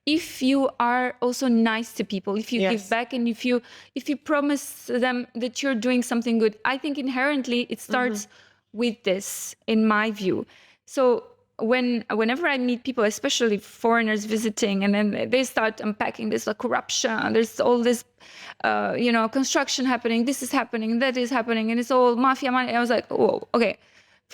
if you are also nice to people, if you give back, and if you promise them that you're doing something good, I think inherently it starts with this, in my view. So whenever I meet people, especially foreigners visiting, and then they start unpacking this, like corruption, there's all this, construction happening, this is happening, that is happening, and it's all mafia money. I was like, oh, okay.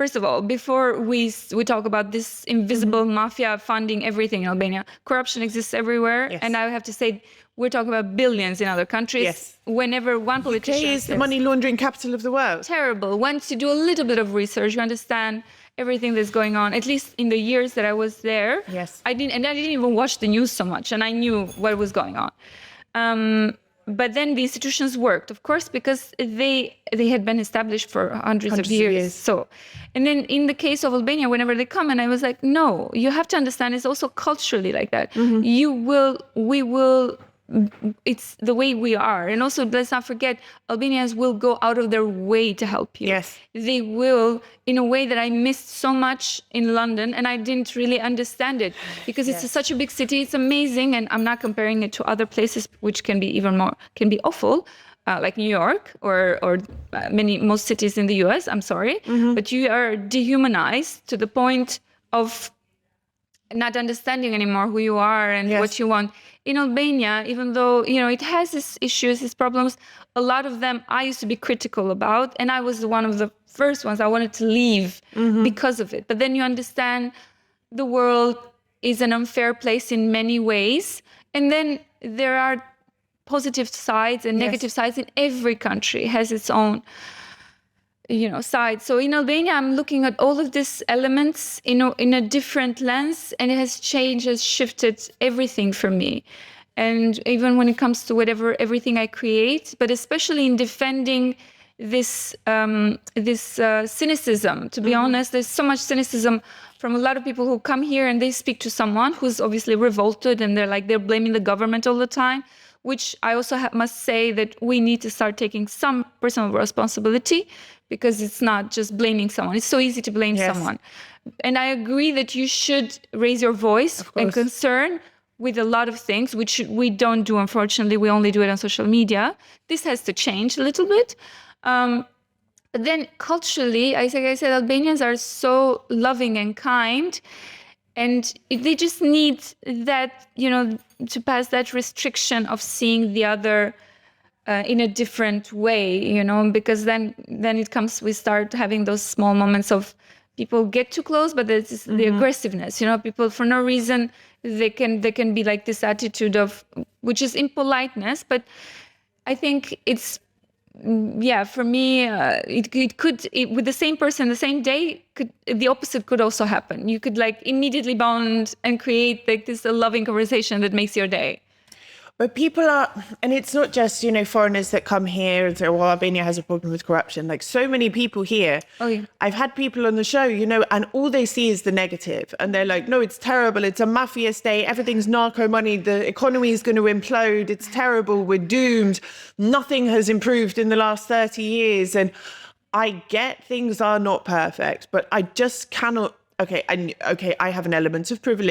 First of all, before we talk about this invisible mafia funding everything in Albania, corruption exists everywhere. Yes. And I have to say, we're talking about billions in other countries. Yes. Whenever one politician is the money laundering capital of the world. Terrible. Once you do a little bit of research, you understand everything that's going on. At least in the years that I was there, Yes. I didn't even watch the news so much, and I knew what was going on. But then the institutions worked, of course, because they had been established for hundreds of years. So, and then in the case of Albania, whenever they come, and I was like, no, you have to understand, it's also culturally like that. It's the way we are. And also, let's not forget, Albanians will go out of their way to help you. Yes. They will, in a way that I missed so much in London, and I didn't really understand it, because it's such a big city. It's amazing, and I'm not comparing it to other places which can be awful, like New York or most cities in the US. I'm sorry, but you are dehumanized to the point of not understanding anymore who you are and what you want. In Albania, even though, it has its issues, its problems, a lot of them I used to be critical about, and I was one of the first ones. I wanted to leave because of it. But then you understand the world is an unfair place in many ways, and then there are positive sides and negative sides. In every country has its own side. So in Albania, I'm looking at all of these elements in a different lens, and it has shifted everything for me. And even when it comes to everything I create, but especially in defending this cynicism. To be honest, there's so much cynicism from a lot of people who come here and they speak to someone who's obviously revolted, and they're blaming the government all the time, which I also must say that we need to start taking some personal responsibility, because it's not just blaming someone. It's so easy to blame someone. And I agree that you should raise your voice and concern with a lot of things, which we don't do, unfortunately. We only do it on social media. This has to change a little bit. But then culturally, I said, Albanians are so loving and kind, and they just need that, to pass that restriction of seeing the other in a different way, because then we start having those small moments of people get too close, but there's the aggressiveness, people for no reason, they can be like this attitude of, which is impoliteness. But I think it's, for me, it could, with the same person, the same day, the opposite could also happen. You could immediately bond and create this loving conversation that makes your day. But people are, and it's not just, foreigners that come here and say, well, Albania has a problem with corruption. Like so many people here, I've had people on the show, and all they see is the negative. And they're like, no, it's terrible. It's a mafia state. Everything's narco money. The economy is going to implode. It's terrible. We're doomed. Nothing has improved in the last 30 years. And I get things are not perfect, but I just cannot. Okay, I have an element of privilege.